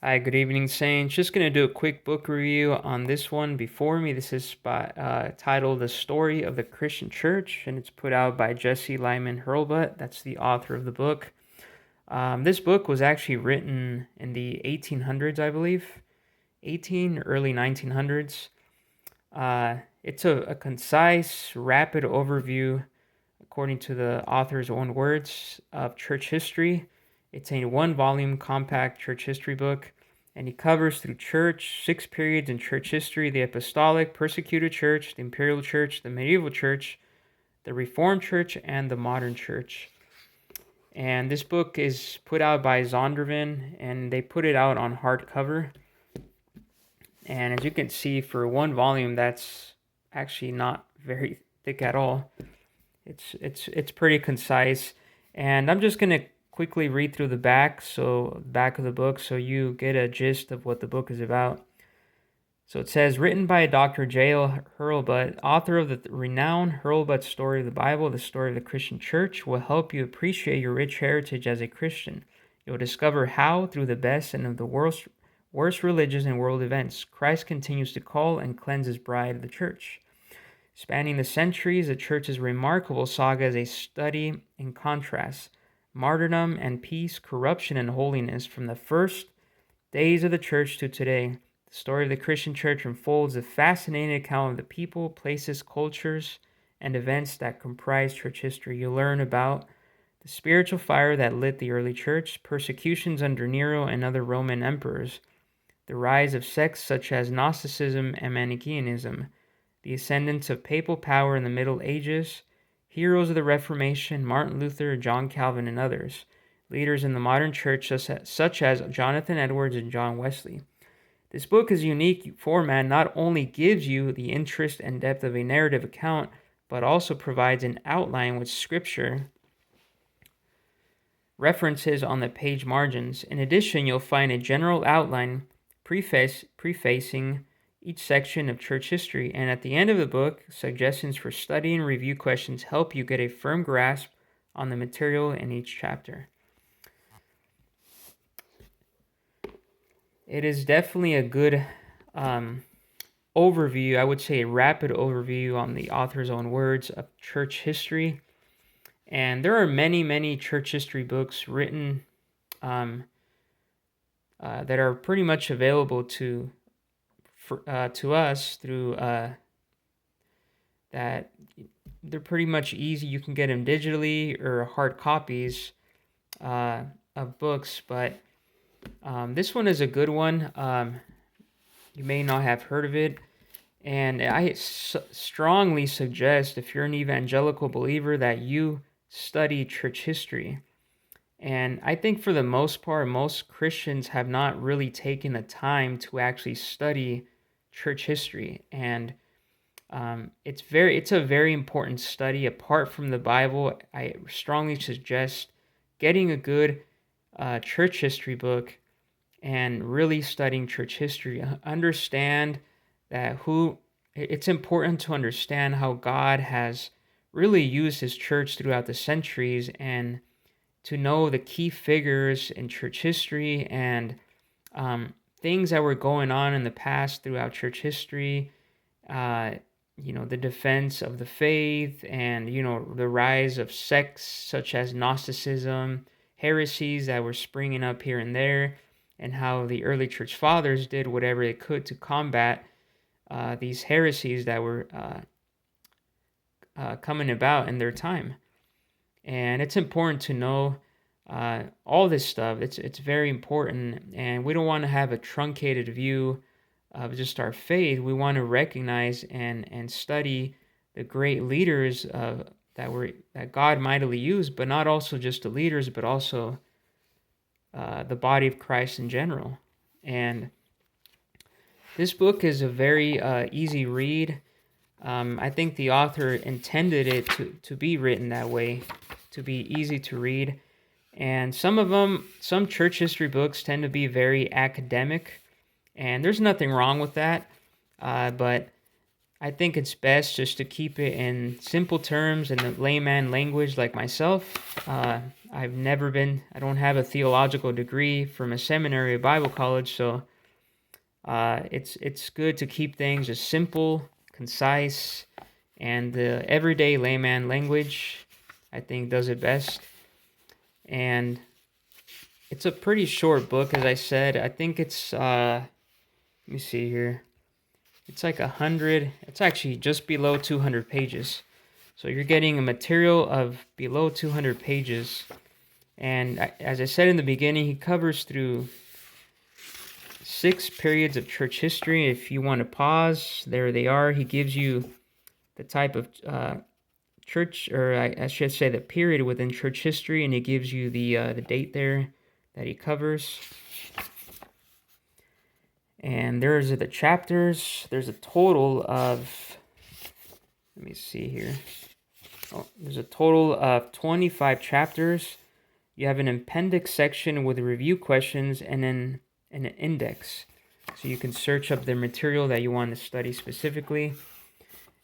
Hi, good evening, Saints. Just going to do a quick book review on this one before me. This is titled The Story of the Christian Church, and it's put out by Jesse Lyman Hurlbut. That's the author of the book. This book was actually written in the 1800s, I believe, early 1900s. It's a concise, rapid overview, according to the author's own words, of church history. It's a one-volume compact church history book, and he covers through church 6 periods in church history: the apostolic, persecuted church, the imperial church, the medieval church, the Reformed church, and the modern church. And this book is put out by Zondervan, and they put it out on hardcover. And as you can see, for one volume, that's actually not very thick at all. It's pretty concise, and I'm just gonna quickly read through the back of the book so you get a gist of what the book is about. So it says, written by Dr. J.L. Hurlbut, author of the renowned Hurlbut Story of the Bible, the Story of the Christian Church, will help you appreciate your rich heritage as a Christian. You'll discover how, through the best and of the worst religious and world events, Christ continues to call and cleanse his bride, the church. Spanning the centuries, the church's remarkable saga is a study in contrast, martyrdom and peace, corruption and holiness, from the first days of the church to today. The story of the Christian church unfolds a fascinating account of the people, places, cultures, and events that comprise church history. You'll learn about the spiritual fire that lit the early church, persecutions under Nero and other Roman emperors, the rise of sects such as Gnosticism and Manichaeism, the ascendance of papal power in the Middle Ages, heroes of the Reformation, Martin Luther, John Calvin, and others, leaders in the modern church such as Jonathan Edwards and John Wesley. This book is a unique format, not only gives you the interest and depth of a narrative account, but also provides an outline with scripture references on the page margins. In addition, you'll find a general outline prefacing each section of church history, and at the end of the book, suggestions for study and review questions help you get a firm grasp on the material in each chapter. It is definitely a good overview, I would say a rapid overview on the author's own words of church history. And there are many church history books written that are pretty much available to us through that. They're pretty much easy. You can get them digitally or hard copies of books, but this one is a good one. You may not have heard of it, and I strongly suggest, if you're an evangelical believer, that you study church history. And I think for the most part, most Christians have not really taken the time to actually study church history, and it's a very important study. Apart from the Bible, I strongly suggest getting a good church history book and really studying church history. Understand that it's important to understand how God has really used his church throughout the centuries, and to know the key figures in church history and things that were going on in the past throughout church history, the defense of the faith, and, the rise of sects such as Gnosticism, heresies that were springing up here and there, and how the early church fathers did whatever they could to combat these heresies that were coming about in their time. And it's important to know all this stuff. It's very important, and we don't want to have a truncated view of just our faith. We want to recognize and study the great leaders that God mightily used, but not also just the leaders, but also the body of Christ in general. And this book is a very easy read. I think the author intended it to be written that way, to be easy to read. And some church history books tend to be very academic, and there's nothing wrong with that. But I think it's best just to keep it in simple terms in the layman language like myself. I don't have a theological degree from a seminary or Bible college, so it's good to keep things just simple, concise, and the everyday layman language, I think, does it best. And it's a pretty short book, as I said. I think it's, let me see here. It's like 100, it's actually just below 200 pages. So you're getting a material of below 200 pages. And as I said in the beginning, he covers through 6 periods of church history. If you want to pause, there they are. He gives you the type of church, or I should say the period within church history, and he gives you the date there that he covers. And there's the chapters. There's a total of, let me see here. There's a total of 25 chapters. You have an appendix section with review questions and then an index. So you can search up the material that you want to study specifically.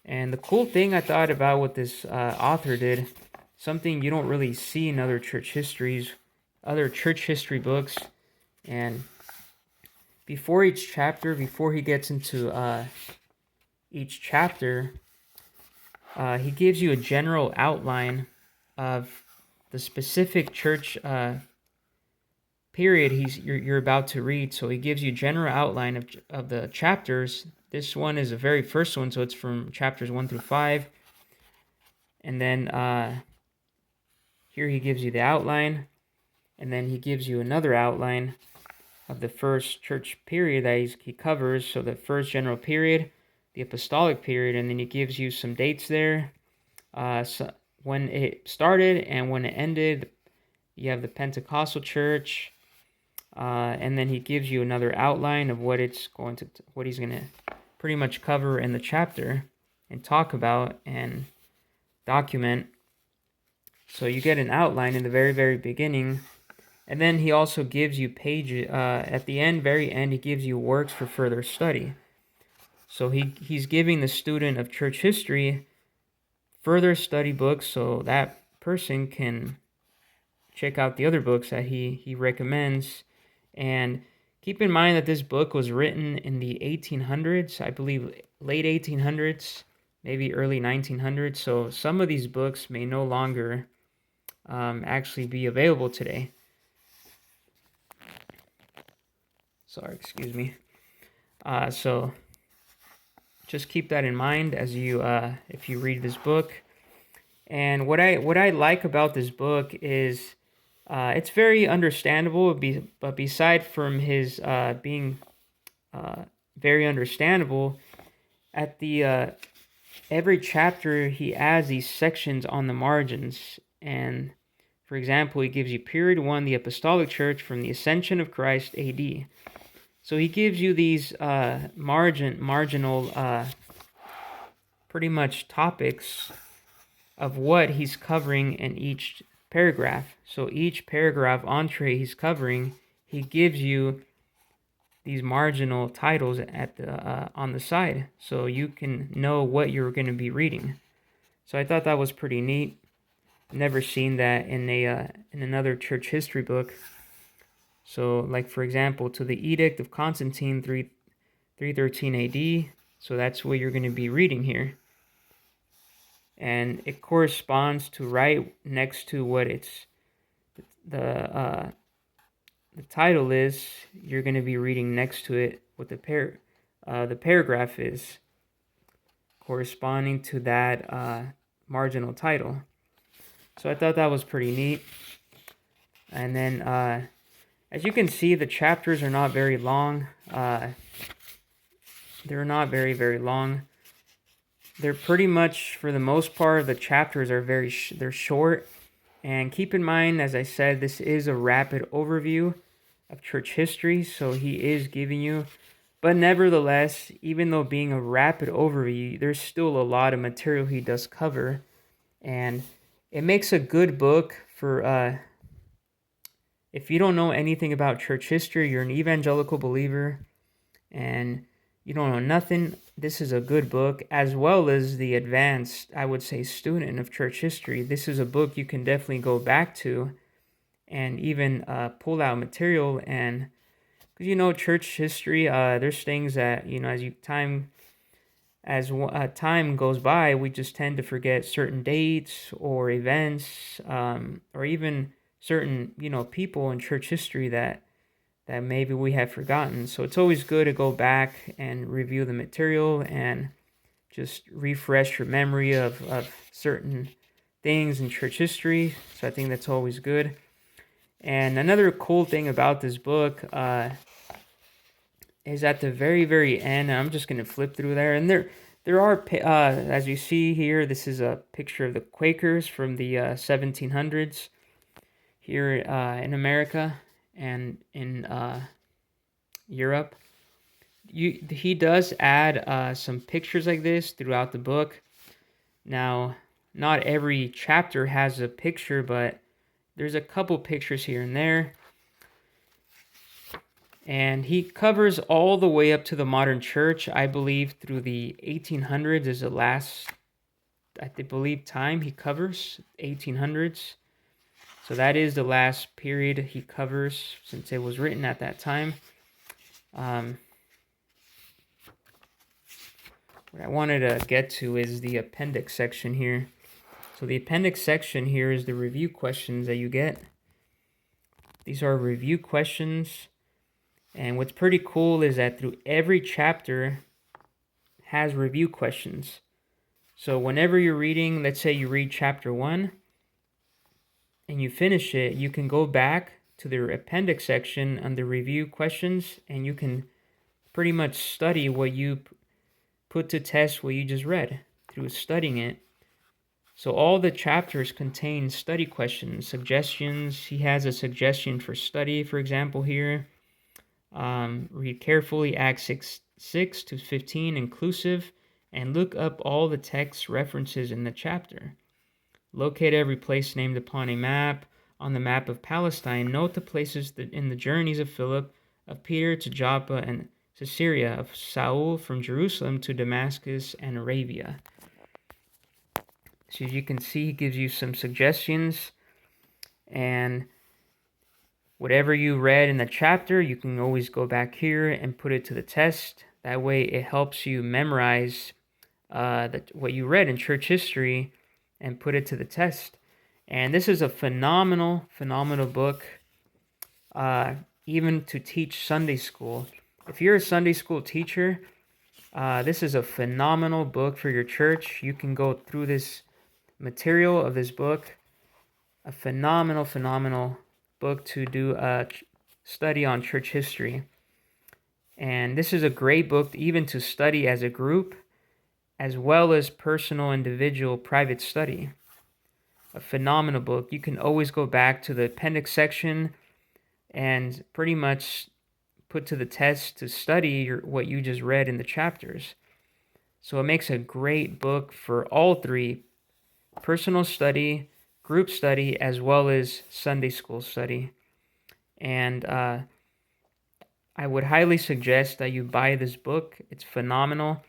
And the cool thing I thought about what this author did, something you don't really see in other church history books, and before each chapter, before he gets into each chapter, he gives you a general outline of the specific church period you're about to read. So he gives you a general outline of the chapters. This one is the very first one, so it's from chapters 1 through 5. And then here he gives you the outline, and then he gives you another outline of the first church period that he covers. So the first general period, the apostolic period, and then he gives you some dates there, so when it started and when it ended. You have the Pentecostal church, and then he gives you another outline of what he's going to pretty much cover in the chapter and talk about and document. So you get an outline in the very, very beginning. And then he also gives you pages, at the end, very end, he gives you works for further study. So he's giving the student of church history further study books so that person can check out the other books that he recommends. And keep in mind that this book was written in the 1800s, I believe late 1800s, maybe early 1900s. So some of these books may no longer actually be available today. Sorry, excuse me. So just keep that in mind as you if you read this book. And what I like about this book is it's very understandable. But beside from his being very understandable, at the every chapter he adds these sections on the margins. And for example, he gives you period 1, the Apostolic Church from the Ascension of Christ AD. So he gives you these marginal pretty much topics of what he's covering in each paragraph. So each paragraph entree he's covering, he gives you these marginal titles at the on the side, so you can know what you're going to be reading. So I thought that was pretty neat. Never seen that in another church history book. So, like for example, to the Edict of Constantine 313 AD. So that's what you're going to be reading here. And it corresponds to right next to what the title is. You're going to be reading next to it what the paragraph is corresponding to that marginal title. So I thought that was pretty neat. And then as you can see, the chapters are not very long. They're not very, very long. They're pretty much, for the most part, the chapters are they're short. And keep in mind, as I said, this is a rapid overview of church history, so he is giving you. But nevertheless, even though being a rapid overview, there's still a lot of material he does cover. And it makes a good book for, if you don't know anything about church history, you're an evangelical believer, and you don't know nothing, this is a good book. As well as the advanced, I would say, student of church history, this is a book you can definitely go back to and even pull out material. And because church history, there's things that time goes by, we just tend to forget certain dates or events, or even certain people in church history that maybe we have forgotten. So it's always good to go back and review the material and just refresh your memory of certain things in church history. So I think that's always good. And another cool thing about this book is at the very, very end. I'm just going to flip through there. And there are, as you see here, this is a picture of the Quakers from the 1700s here in America and in Europe. He does add some pictures like this throughout the book. Now, not every chapter has a picture, but there's a couple pictures here and there. And he covers all the way up to the modern church. I believe through the 1800s is the last, I believe, time he covers, 1800s. So that is the last period he covers since it was written at that time. What I wanted to get to is the appendix section here. So the appendix section here is the review questions that you get. These are review questions. And what's pretty cool is that through every chapter has review questions. So whenever you're reading, let's say you read chapter 1 and you finish it, you can go back to the appendix section under review questions and you can pretty much study what you put to test what you just read through studying it. So all the chapters contain study questions, suggestions. He has a suggestion for study, for example, here. Read carefully Acts 6 to 15 inclusive, and look up all the text references in the chapter. Locate every place named upon a map. On the map of Palestine, note the places in the journeys of Philip, of Peter to Joppa and Caesarea, of Saul from Jerusalem to Damascus and Arabia. So as you can see, he gives you some suggestions, and whatever you read in the chapter, you can always go back here and put it to the test. That way it helps you memorize what you read in church history and put it to the test. And this is a phenomenal book, even to teach Sunday school. If you're a Sunday school teacher, this is a phenomenal book for your church. You can go through this material of this book. A phenomenal book to do a study on church history. And this is a great book even to study as a group, as well as personal, individual, private study. A phenomenal book. You can always go back to the appendix section and pretty much put to the test to study what you just read in the chapters. So it makes a great book for all three: personal study, group study, as well as Sunday school study. And I would highly suggest that you buy this book. It's phenomenal.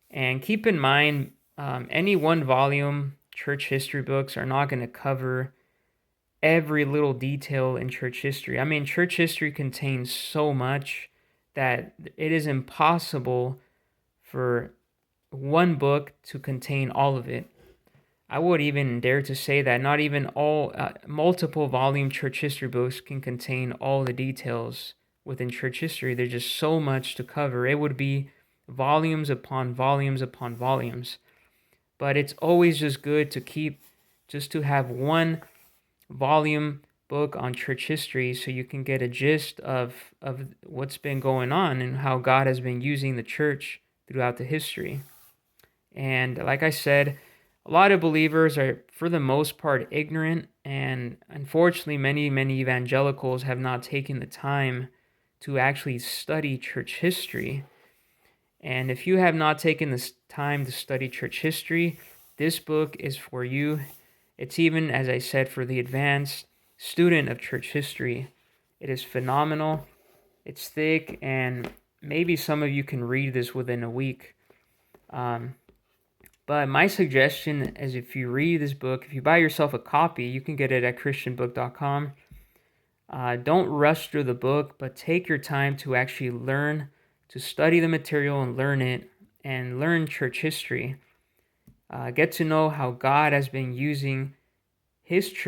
And keep in mind, any one volume church history books are not going to cover every little detail in church history. I mean, church history contains so much that it is impossible for one book to contain all of it. I would even dare to say that not even all multiple volume church history books can contain all the details within church history. There's just so much to cover. It would be volumes upon volumes upon volumes. But it's always just good to have one volume book on church history so you can get a gist of what's been going on and how God has been using the church throughout the history. And like I said, a lot of believers are, for the most part, ignorant, and unfortunately, many evangelicals have not taken the time to actually study church history. And if you have not taken this time to study church history, this book is for you. It's even, as I said, for the advanced student of church history. It is phenomenal. It's thick, and maybe some of you can read this within a week. But my suggestion is, if you read this book, if you buy yourself a copy, you can get it at christianbook.com. Don't rush through the book, but take your time to actually learn, to study the material and learn it, and learn church history. Get to know how God has been using His church